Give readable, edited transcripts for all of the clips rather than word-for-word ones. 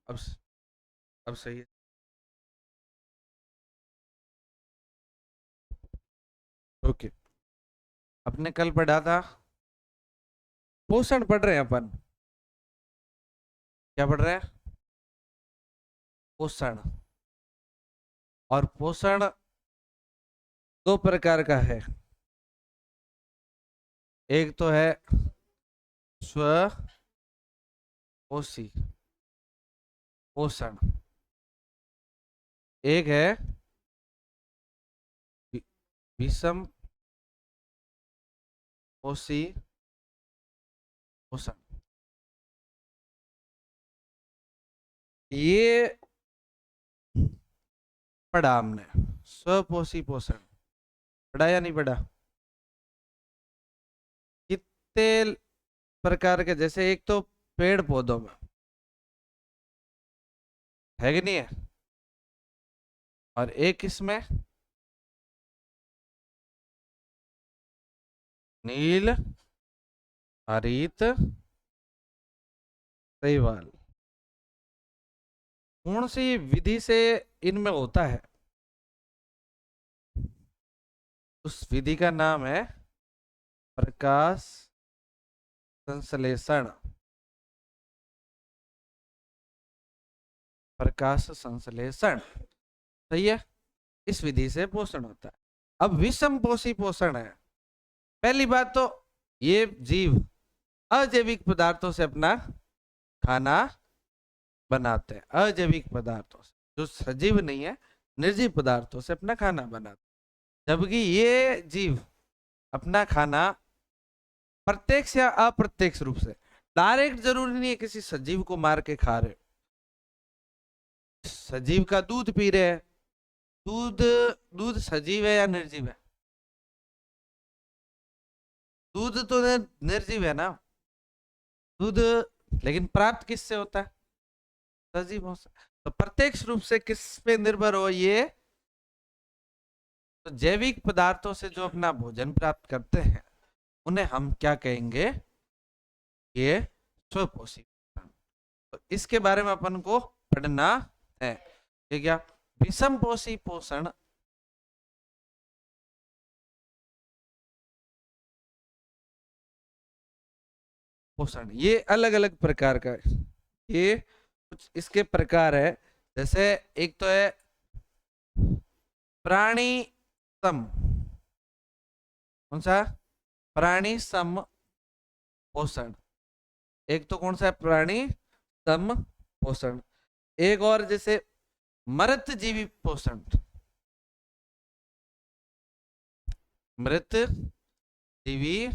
अब अब सही है। ओके। अपने कल पढ़ा था, पोषण पढ़ रहे हैं अपन। क्या पढ़ रहे हैं? पोषण। और पोषण दो प्रकार का है। एक तो है स्वपोषी पोषण, एक है वि- विषम पोषी पोषण। ये पढ़ा हमने, स्वपोषी पोषण। पढ़ा या नहीं पढ़ा? कितने प्रकार के, जैसे एक तो पेड़ पौधों में है कि नहीं है, और एक इसमें नील हरित शैवाल। कौन सी विधि से इनमें होता है? उस विधि का नाम है प्रकाश संश्लेषण। प्रकाश संश्लेषण, सही है। इस विधि से पोषण होता है। अब विषम पोषी पोषण है। पहली बात तो, ये जीव अजैविक पदार्थों से अपना खाना बनाते हैं। अजैविक पदार्थों से, जो सजीव नहीं है, निर्जीव पदार्थों से अपना खाना बनाते हैं। जबकि ये जीव अपना खाना प्रत्यक्ष या अप्रत्यक्ष रूप से, डायरेक्ट जरूरी नहीं है किसी सजीव को मार के खा रहे, सजीव का दूध पी रहे हैं। दूध, दूध सजीव है या निर्जीव है? दूध तो निर्जीव है ना दूध, लेकिन प्राप्त किससे होता है? सजीवों से। तो प्रत्यक्ष रूप से किस पे निर्भर हो ये? तो जैविक पदार्थों से जो अपना भोजन प्राप्त करते हैं, उन्हें हम क्या कहेंगे? ये स्वपोषी। तो इसके बारे में अपन को पढ़ना है। ठीक है? विषम पोषी पोषण, पोषण ये अलग अलग प्रकार का है। ये कुछ इसके प्रकार है। जैसे एक तो है प्राणी सम। कौन सा? प्राणी सम पोषण। एक तो कौन सा है? प्राणी सम पोषण। एक और जैसे मृत जीवी पोषण, मृत जीवी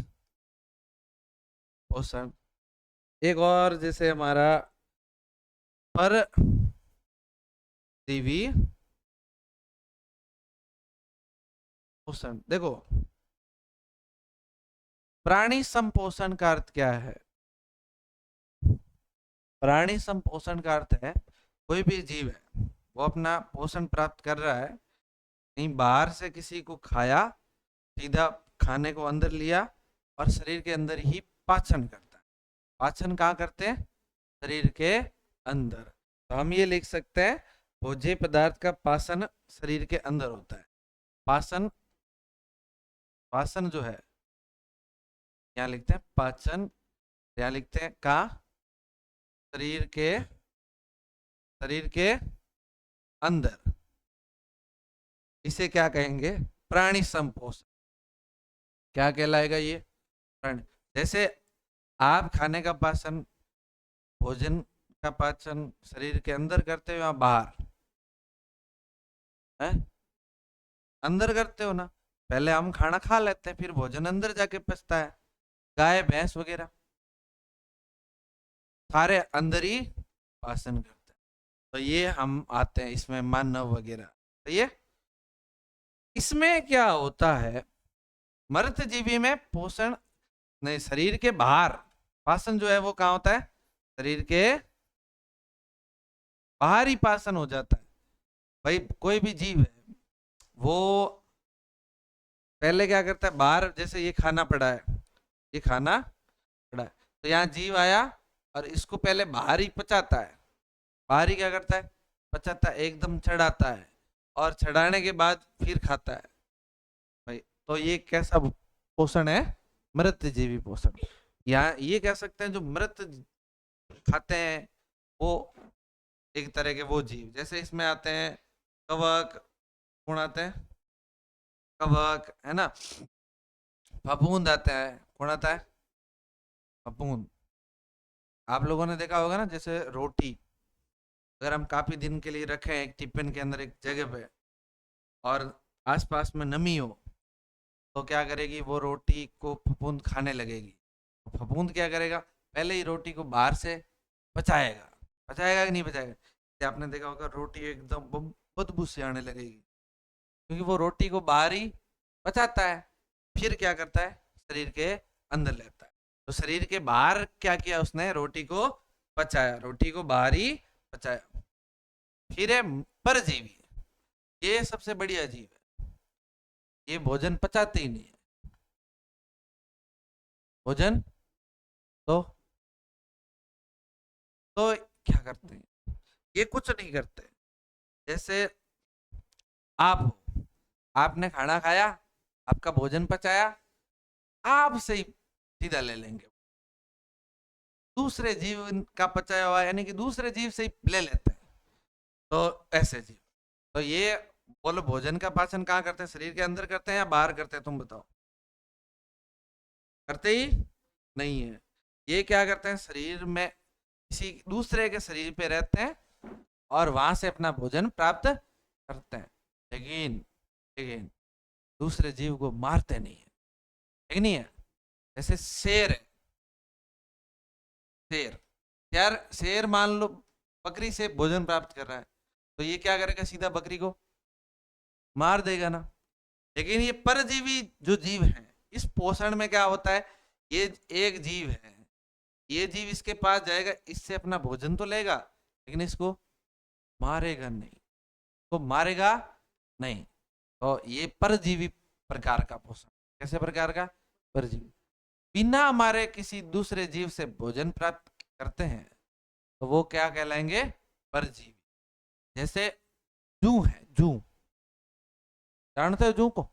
पोषण। एक और जैसे हमारा पर जीवी पोषण। देखो, प्राणी संपोषण का अर्थ क्या है? प्राणी संपोषण का अर्थ है, कोई भी जीव है वो अपना पोषण प्राप्त कर रहा है, कहीं बाहर से किसी को खाया, सीधा खाने को अंदर लिया और शरीर के अंदर ही पाचन करता है। पाचन कहाँ करते हैं? शरीर के अंदर। तो हम ये लिख सकते हैं, भोज्य पदार्थ का पाचन शरीर के अंदर होता है। पाचन, पाचन जो है, यहाँ लिखते हैं पाचन, यहाँ लिखते हैं का, शरीर के, शरीर के अंदर। इसे क्या कहेंगे? प्राणी संपोषण। क्या कहलाएगा ये? प्राणी। जैसे आप खाने का पाचन, भोजन का पाचन शरीर के अंदर करते हो या बाहर? है? अंदर करते हो ना। पहले हम खाना खा लेते हैं, फिर भोजन अंदर जाके पचता है। गाय भैंस वगैरह सारे अंदर ही पाचन करते हैं। तो ये हम आते हैं इसमें मानव वगैरह। तो ये इसमें क्या होता है, मृत जीवी में पोषण नहीं, शरीर के बाहर पाचन जो है वो कहाँ होता है? शरीर के बाहर ही पाचन हो जाता है। भाई कोई भी जीव है वो पहले क्या करता है? बाहर, जैसे ये खाना पड़ा है, ये खाना पड़ा है, तो यहाँ जीव आया और इसको पहले बाहर ही पचाता है, बाहरी क्या करता है, पचाता है, एकदम चढ़ाता है, और चढ़ाने के बाद फिर खाता है भाई। तो ये कैसा पोषण है, मृत जीवी पोषण। या ये कह सकते हैं जो मृत खाते हैं वो एक तरह के वो जीव, जैसे इसमें आते हैं कवक, कौन आते हैं, कवक है ना, फफूंद आता है, कौन आता है, फफूंद। आप लोगों ने देखा होगा ना, जैसे रोटी अगर हम काफी दिन के लिए रखें एक टिफिन के अंदर एक जगह पे, और आसपास में नमी हो, तो क्या करेगी वो, रोटी को फफूंद खाने लगेगी। तो फफूंद क्या करेगा, पहले ही रोटी को बाहर से पचाएगा, पचाएगा कि नहीं पचाएगा। जैसे आपने देखा होगा रोटी एकदम बदबू से आने लगेगी, क्योंकि वो रोटी को बाहर ही पचाता है, फिर क्या करता है शरीर के अंदर लेता है। तो शरीर के बाहर क्या किया उसने, रोटी को पचाया, रोटी को बाहर ही पचाया। फिर है परजीवी, ये सबसे बढ़िया जीव है, ये भोजन पचाते ही नहीं है, भोजन तो क्या करते हैं, ये कुछ नहीं करते। जैसे आप हो, आपने खाना खाया, आपका भोजन पचाया, आप से ही सीधा ले लेंगे, दूसरे जीव का पचाया हुआ यानी कि दूसरे जीव से ही ले लेते हैं। तो ऐसे जीव, तो ये बोलो भोजन का पाचन कहाँ करते हैं, शरीर के अंदर करते हैं या बाहर करते हैं, तुम बताओ। करते ही नहीं है, ये क्या करते हैं, शरीर में किसी दूसरे के शरीर पे रहते हैं और वहां से अपना भोजन प्राप्त करते हैं, लेकिन लेकिन दूसरे जीव को मारते नहीं है, ठीक नहीं है। जैसे शेर है, शेर, यार शेर मान लो बकरी से भोजन प्राप्त कर रहा है, तो ये क्या करेगा, सीधा बकरी को मार देगा ना। लेकिन ये परजीवी जो जीव है, इस पोषण में क्या होता है, ये एक जीव है, ये जीव इसके पास जाएगा, इससे अपना भोजन तो लेगा, लेकिन इसको मारेगा नहीं, तो मारेगा नहीं। तो ये परजीवी प्रकार का पोषण, कैसे प्रकार का, परजीवी, बिना मारे किसी दूसरे जीव से भोजन प्राप्त करते हैं, तो वो क्या कहलाएंगे, परजीवी। जैसे जू है, जू जानते हो जू को,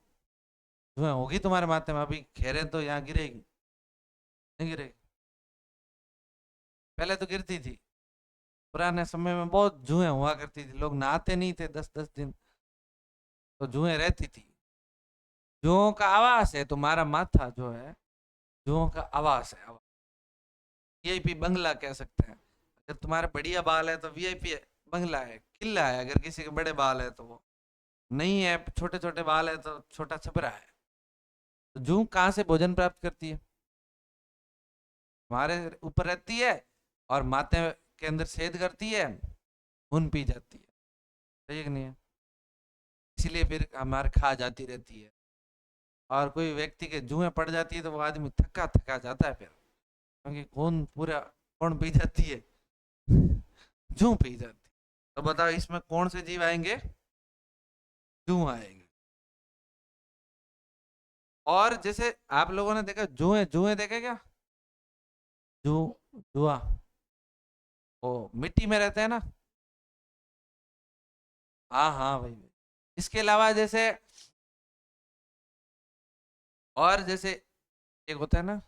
जू होगी तुम्हारे माथे में, अभी खेरे तो यहाँ गिरेगी, नहीं गिरेगी, पहले तो गिरती थी, पुराने समय में बहुत जुएं हुआ करती थी, लोग नहाते नहीं थे 10-10 दिन, तो जुएं रहती थी। जुओं का आवास है तुम्हारा माथा जो है, जुओं का आवास है, वीआईपी बंगला कह सकते हैं। अगर तुम्हारे बढ़िया बाल है तो वीआईपी बंगला है, किला है। अगर किसी के बड़े बाल है तो वो नहीं है, छोटे छोटे बाल है तो छोटा छपरा है। तो जू कहाँ से भोजन प्राप्त करती है, हमारे ऊपर रहती है और माथे के अंदर छेद करती है, खून पी जाती है, सही है कि नहीं है, इसीलिए फिर हमारे खा जाती रहती है। और कोई व्यक्ति के जुएं पड़ जाती है तो वो आदमी थका थका जाता है फिर, क्योंकि खून पूरा कौन पी जाती है, जू पी जाती है। तो बताओ इसमें कौन से जीव आएंगे, जू आएंगे। और जैसे आप लोगों ने देखा जुए, जुए देखे क्या, जू, जुआ, वो मिट्टी में रहते हैं ना, हाँ हाँ भाई। इसके अलावा जैसे, और जैसे एक होता है ना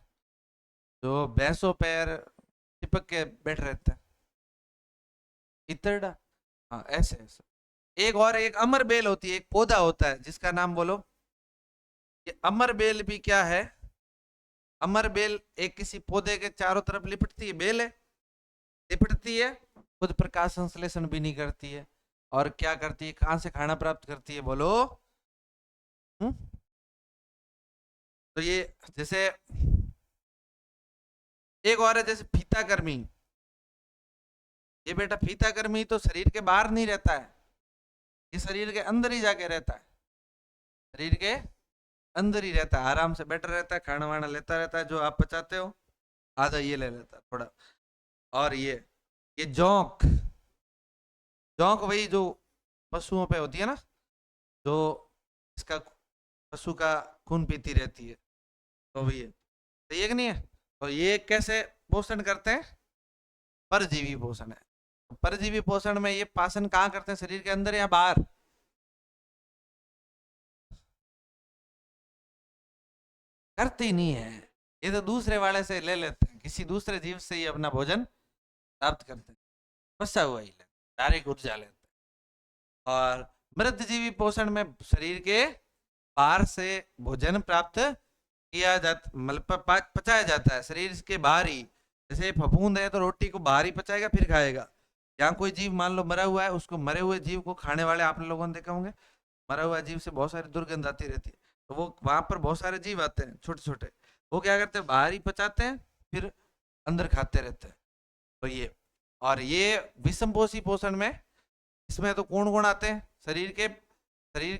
जो भैंसों पैर चिपक के बैठ रहता है, इतरडा, हाँ ऐसे ऐसे। एक और एक अमर बेल होती है, एक पौधा होता है जिसका नाम बोलो, ये अमर बेल भी क्या है, अमर बेल एक किसी पौधे के चारों तरफ लिपटती है, बेल है, लिपटती है, खुद प्रकाश संश्लेषण भी नहीं करती है, और क्या करती है, कहां से खाना प्राप्त करती है बोलो। हुँ? तो ये जैसे एक और है जैसे फीता कर्मी, ये बेटा फीता कर्मी तो शरीर के बाहर नहीं रहता है, ये शरीर के अंदर ही जाके रहता है, शरीर के अंदर ही रहता है, आराम से बैठा रहता है, खाना वाना लेता रहता है, जो आप पचाते हो आधा ये ले लेता है थोड़ा। और ये जोंक, जोंक वही जो पशुओं पे होती है ना, जो इसका पशु का खून पीती रहती है, तो वही है, सही है कि नहीं है। तो ये कैसे पोषण करते हैं, परजीवी पोषण है। परजीवी पोषण में ये पाचन कहाँ करते हैं, शरीर के अंदर या बाहर? करते ही नहीं है, ये तो दूसरे वाले से ले लेते हैं, किसी दूसरे जीव से ही अपना भोजन प्राप्त करते हैं, फंसा हुआ ही लेते, डायरेक्ट ऊर्जा लेते हैं। और मृतजीवी पोषण में शरीर के बाहर से भोजन प्राप्त किया जाता, मतलब पचाया जाता है शरीर के बाहर ही। जैसे फफूंद है तो रोटी को बाहर ही पचाएगा फिर खाएगा। यहाँ कोई जीव मान लो मरा हुआ है, उसको मरे हुए जीव को खाने वाले आप लोगों ने देखा होंगे, मरा हुआ जीव से बहुत सारी दुर्गंध आती रहती है, तो वो वहां पर बहुत सारे जीव आते हैं छोटे छोटे, वो क्या करते हैं बाहर ही पचाते हैं फिर अंदर खाते रहते हैं। तो ये, और ये विषमपोषी पोषण में, इसमें तो कौन कौन आते हैं, शरीर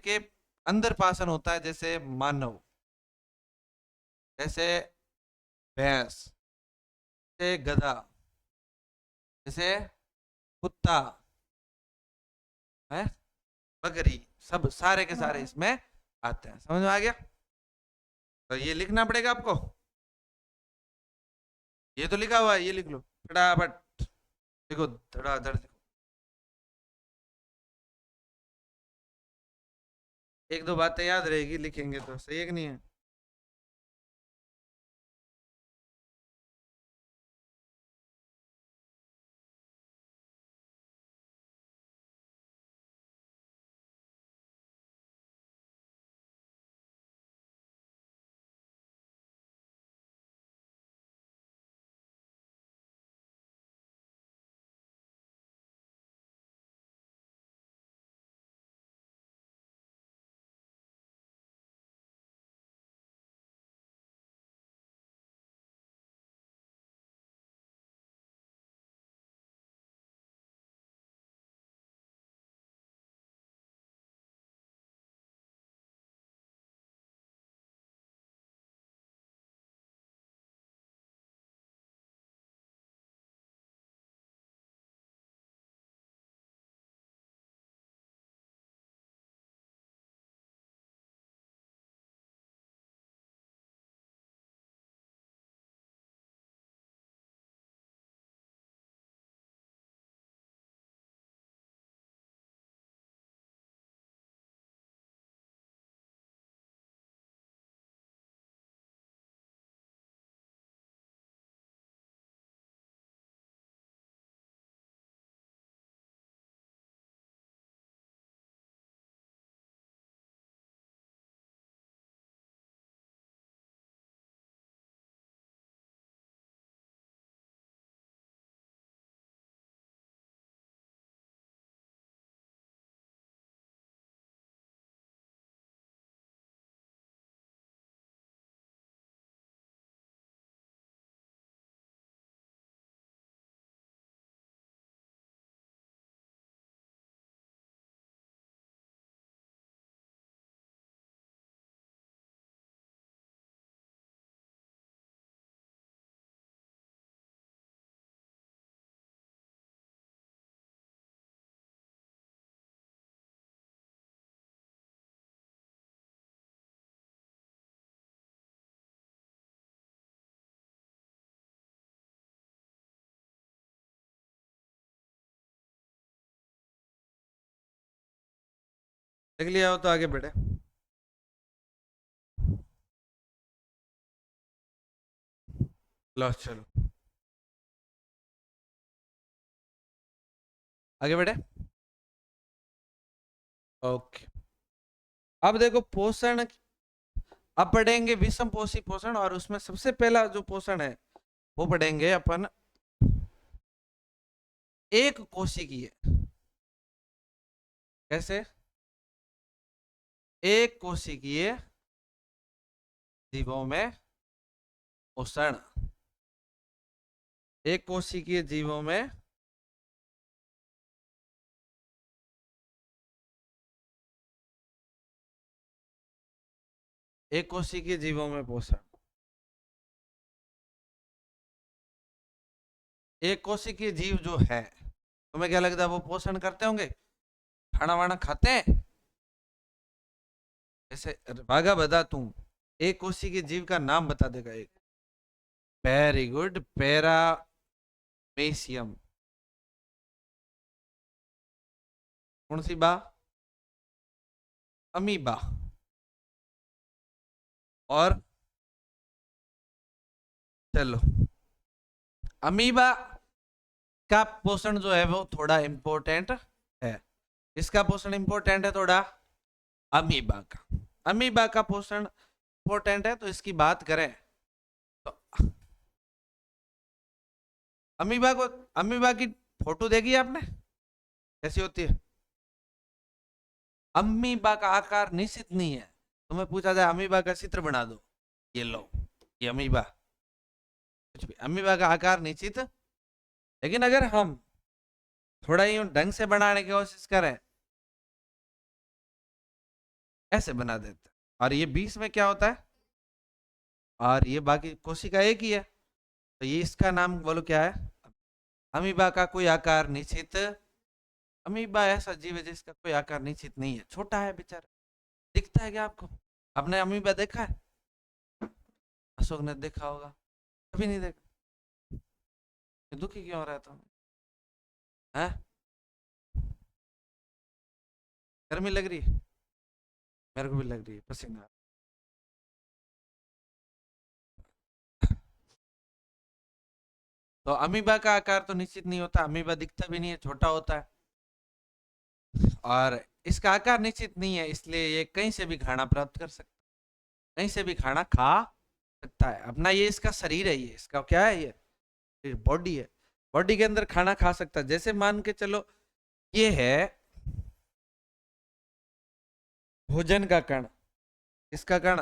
के अंदर पाचन होता है, जैसे मानव, जैसे भैंस, जैसे गधा, जैसे कुत्ता है, बकरी, सब सारे के सारे इसमें आते हैं। समझ में आ गया? तो ये लिखना पड़ेगा आपको, ये तो लिखा हुआ है, ये लिख लो फटाफट। देखो धड़ाधड़, एक दो बातें याद रहेगी लिखेंगे तो, सही है कि नहीं है? लिख लिया हो तो आगे बढ़े। लो चलो आगे बढ़े। ओके, अब देखो पोषण, अब पढ़ेंगे विषम पोषी पोषण, और उसमें सबसे पहला जो पोषण है वो पढ़ेंगे अपन एक कोशिकीय। कैसे? एक कोशिकीय जीवों में पोषण, एक कोशिकीय जीवों में एक कोशिकीय जीवों में पोषण। एक कोशिकीय जीव जो है, तुम्हें क्या लगता है वो पोषण करते होंगे, खाना वाना खाते हैं? जैसे भागा बता तू, एक कोशिकीय जीव का नाम बता देगा एक। Very good, paramecium. कौन सी बा? अमीबा। और चलो, अमीबा का पोषण जो है वो थोड़ा इंपॉर्टेंट है। इसका पोषण इंपॉर्टेंट है थोड़ा, अमीबा का। अमीबा का पोषण इंपॉर्टेंट है, तो इसकी बात करें तो अमीबा को, अमीबा की फोटो देखी है आपने, कैसी होती है? अमीबा का आकार निश्चित नहीं है। तुम्हें पूछा जाए अमीबा का चित्र बना दो, ये लो, ये अमीबा, कुछ भी, अमीबा का आकार निश्चित। लेकिन अगर हम थोड़ा यूं ढंग से बनाने की कोशिश करें, ऐसे बना देते हैं, और ये बीच में क्या होता है, और ये बाकी कोशिका एक ही है, तो ये इसका नाम बोलो क्या है? अमीबा का कोई आकार निश्चित। अमीबा ऐसा जीव है जिसका कोई आकार निश्चित नहीं है, छोटा है बेचारा। दिखता है क्या आपको? आपने अमीबा देखा है? अशोक ने देखा होगा, कभी नहीं देखा? दुखी क्यों रहता हूँ? है, गर्मी लग रही है? मेरे को भी लग रही है, पसीना। तो अमीबा का आकार तो निश्चित नहीं होता, अमीबा दिखता भी नहीं है, छोटा होता है। और इसका आकार निश्चित नहीं है, इसलिए ये कहीं से भी खाना प्राप्त कर सकता है, कहीं से भी खाना खा सकता है अपना। ये इसका शरीर है, ये इसका क्या है, ये बॉडी है। बॉडी के अंदर खाना खा सकता है। जैसे मान के चलो, ये है भोजन का कण। इसका कण,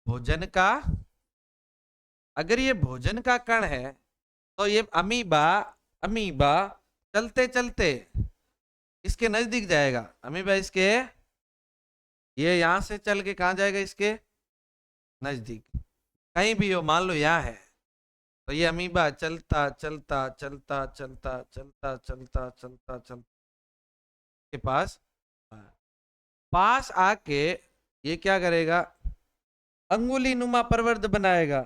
भोजन का, अगर ये भोजन का कण है, तो ये अमीबा, अमीबा चलते चलते इसके नजदीक जाएगा। अमीबा इसके, ये यहां से चल के कहा जाएगा, इसके नजदीक। कहीं भी हो, मान लो यहाँ है, तो ये अमीबा चलता चलता चलता चलता चलता चलता चलता चलता के पास, पास आके ये क्या करेगा, अंगुली नुमा प्रवर्ध बनाएगा।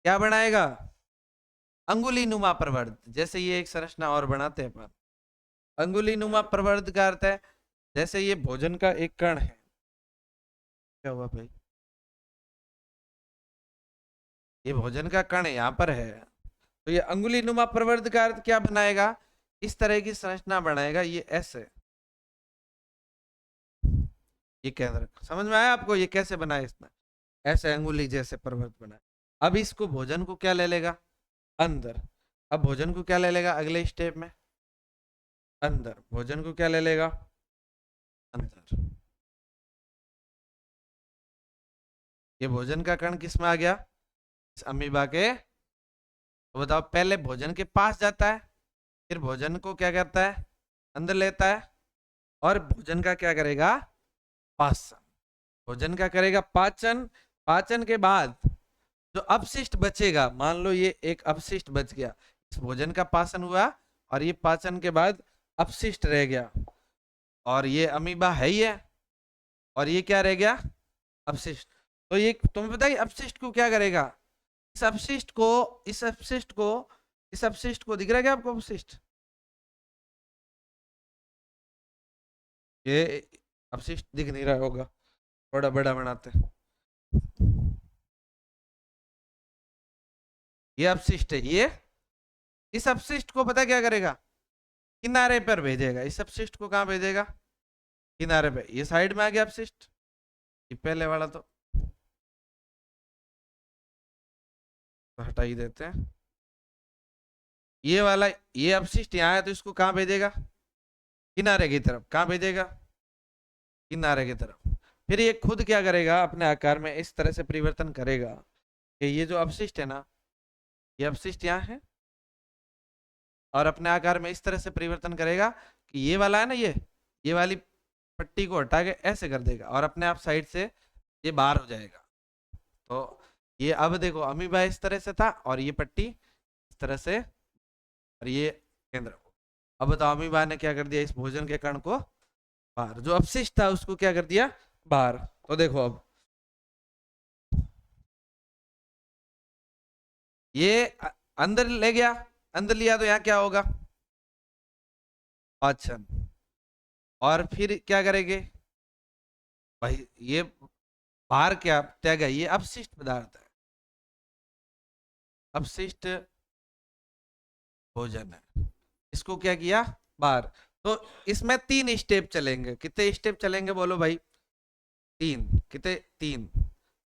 क्या बनाएगा? अंगुली नुमा प्रवर्ध। जैसे ये एक संरचना और बनाते हैं पर, अंगुली नुमा प्रवर्ध का अर्थ है जैसे ये भोजन का एक कण है। क्या हुआ भाई? ये भोजन का कण यहाँ पर है, तो ये अंगुली नुमा प्रवर्ध का अर्थ क्या बनाएगा, इस तरह की संरचना बनाएगा। ये ऐसे, ये केंद्र समझ में आया आपको, ये कैसे बनाया इसने? ऐसे अंगुली जैसे पर्वत बनाया। अब इसको भोजन को क्या ले लेगा, अंदर। अब भोजन को क्या ले लेगा अगले स्टेप में, अंदर। भोजन को क्या ले लेगा, अंदर। ये भोजन का कण किस में आ गया, इस अमीबा के। तो बताओ, पहले भोजन के पास जाता है, फिर भोजन को क्या करता है, अंदर लेता है, और भोजन का क्या करेगा, पाचन। भोजन का करेगा पाचन। पाचन के बाद जो अपशिष्ट बचेगा, मान लो ये एक अपशिष्ट बच गया, इस भोजन का पाचन हुआ, और ये पाचन के बाद अपशिष्ट रह गया, और ये अमीबा है ही है, और ये क्या रह गया, अपशिष्ट। तो ये तुम्हें पता है अपशिष्ट को क्या करेगा, इस अपशिष्ट को, इस अपशिष्ट को, इस अपशिष्ट को दिख रहा है क्या आपको अपशिष्ट? ये अपशिष्ट दिख नहीं रहा होगा, थोड़ा बड़ा बनाते हैं। ये अपशिष्ट है, ये इस अपशिष्ट को पता क्या करेगा, किनारे पर भेजेगा। इस अपशिष्ट को कहां भेजेगा, किनारे पे। ये साइड में आ गया अपशिष्ट, ये पहले वाला तो हटा ही देते हैं। ये वाला, ये अपशिष्ट यहाँ है, तो इसको कहां भेजेगा, किनारे की तरफ। कहां भेजेगा, किनारे की तरफ। फिर ये खुद क्या करेगा, अपने आकार में इस तरह से परिवर्तन करेगा कि ये जो अपशिष्ट है ना, ये अपशिष्ट यहाँ है, और अपने आकार में इस तरह से परिवर्तन करेगा कि ये वाला है ना, ये वाली पट्टी को हटा के ऐसे कर देगा, और अपने आप साइड से ये बाहर हो जाएगा। तो ये अब देखो, अमीबा इस तरह से था, और ये पट्टी इस तरह से, और ये केंद्र। अब बताओ, अमीबा ने क्या कर दिया, इस भोजन के कण को बाहर, जो अपशिष्ट था उसको क्या कर दिया, बाहर। तो देखो, अब ये अंदर ले गया, अंदर लिया तो यहाँ क्या होगा, पाचन। और फिर क्या करेंगे भाई, ये बाहर क्या त्याग है, ये अपशिष्ट पदार्थ है, अपशिष्ट भोजन है, इसको क्या किया बाहर। तो इसमें 3 स्टेप चलेंगे, कितने स्टेप चलेंगे बोलो भाई, 3, कितने 3।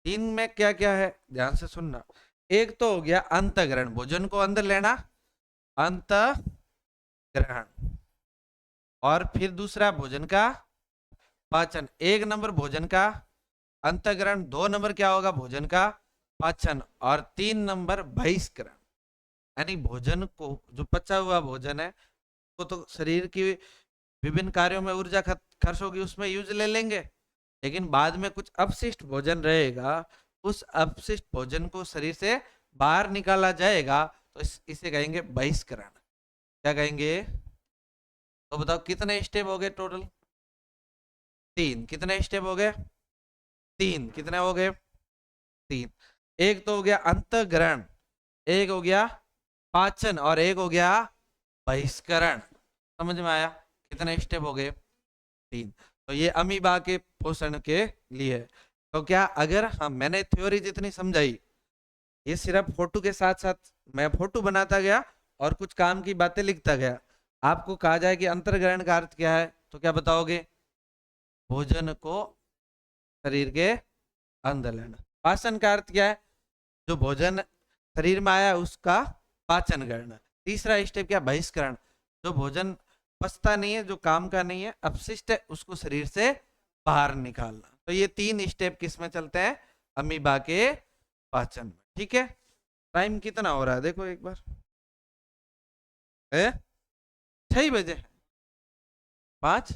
3 में क्या क्या है ध्यान से सुनना। एक तो हो गया अंतग्रहण, भोजन को अंदर लेना, अंतग्रहण। और फिर दूसरा भोजन का पाचन, 1 नंबर भोजन का अंतग्रहण, 2 नंबर क्या होगा भोजन का पाचन, और 3 नंबर बहिष्करण। यानी भोजन को, जो पचा हुआ भोजन है वो तो शरीर की विभिन्न कार्यों में ऊर्जा खर्च होगी, उसमें यूज ले लेंगे, लेकिन बाद में कुछ अपशिष्ट भोजन रहेगा, उस अपशिष्ट भोजन को शरीर से बाहर निकाला जाएगा, तो इसे कहेंगे बहिष्करण। क्या कहेंगे, तो बताओ कितने स्टेप हो गए टोटल, 3। कितने स्टेप हो गए, 3। कितने हो गए, 3। एक तो हो गया अंतग्रहण, एक हो गया पाचन, और एक हो गया बहिष्करण। समझ में आया, कितने स्टेप हो गए, 3। तो ये अमीबा के पोषण के लिए। तो क्या अगर हम, मैंने थ्योरी जितनी समझाई, ये सिर्फ फोटो के साथ साथ मैं फोटो बनाता गया और कुछ काम की बातें लिखता गया, आपको कहा जाए कि अंतर्ग्रहण का अर्थ क्या है, तो क्या बताओगे, भोजन को शरीर के अंदर लेना। पाचन का अर्थ क्या है, जो भोजन शरीर में आया उसका पाचन करना। तीसरा स्टेप क्या, बहिष्करण, जो भोजन पचता नहीं है, जो काम का नहीं है, अपशिष्ट है, उसको शरीर से बाहर निकालना। तो ये 3 स्टेप किस में चलते हैं, अमीबा के पाचन में। ठीक है, टाइम कितना हो रहा है देखो एक बार, 6 बजे, 5।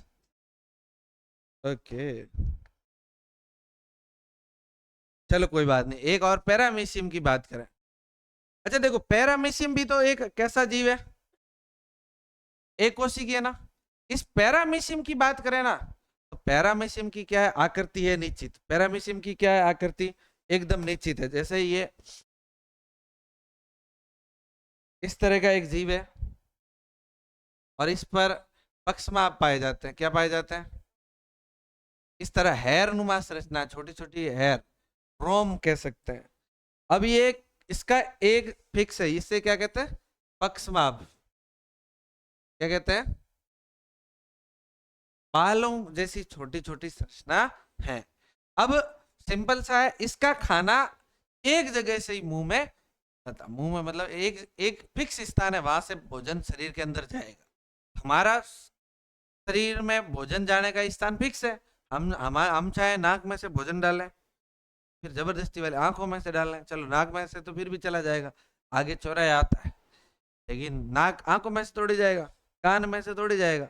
ओके, चलो कोई बात नहीं, एक और पैरामीशियम की बात करें। अच्छा देखो, पैरामीशियम भी तो एक कैसा जीव है, एक कोशिकीय है ना। इस पैरामीशियम की बात करें ना, तो पैरामीशियम की क्या है आकृति है, निश्चित। पैरामीशियम की क्या है आकृति, एकदम निश्चित है। जैसे ये इस तरह का एक जीव है, और इस पर पक्षमाप पाए जाते हैं। क्या पाए जाते हैं, इस तरह हेयर नुमा संरचना, छोटी छोटी हेयर, रोम कह सकते हैं। अब ये इसका एक फिक्स है, इससे क्या कहते हैं, पक्षमाप। क्या कहते हैं, बालों जैसी छोटी छोटी संरचना है। अब सिंपल सा है, इसका खाना एक जगह से ही मुंह में आता, मुंह में मतलब एक एक फिक्स स्थान है, वहां से भोजन शरीर के अंदर जाएगा। हमारा शरीर में भोजन जाने का स्थान फिक्स है, हम चाहे नाक में से भोजन डालें, फिर जबरदस्ती वाले आंखों में से डालें, चलो नाक में से तो फिर भी चला जाएगा, आगे चौराहे आता है, लेकिन नाक आंखों में से तोड़ी जाएगा, कान में से तोड़ी जाएगा,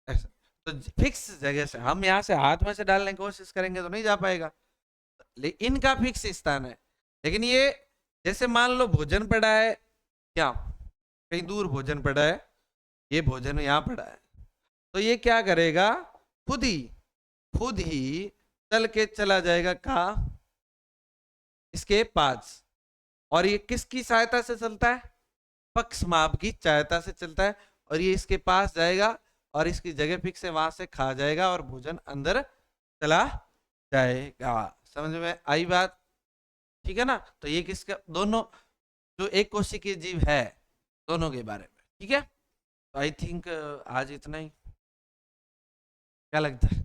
ऐसा। तो फिक्स जगह से, हम यहाँ से हाथ में से डालने की कोशिश करेंगे तो नहीं जा पाएगा, लेकिन इनका फिक्स स्थान है। लेकिन ये जैसे मान लो भोजन पड़ा है, क्या कहीं दूर भोजन पड़ा है, ये भोजन यहाँ पड़ा है, तो ये क्या करेगा, खुद ही चल के चला जाएगा कहा, इसके पास। और ये किसकी सहायता से चलता है, पक्षमाप की सहायता से चलता है, और ये इसके पास जाएगा और इसकी जगह फिक्स है, वहां से खा जाएगा और भोजन अंदर चला जाएगा। समझ में आई बात, ठीक है ना। तो ये किसका, दोनों जो एक कोशिकीय जीव है, दोनों के बारे में, ठीक है। तो आई थिंक आज इतना ही, क्या लगता है,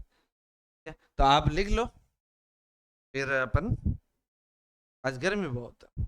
तो आप लिख लो, फिर अपन, आज गर्मी बहुत है।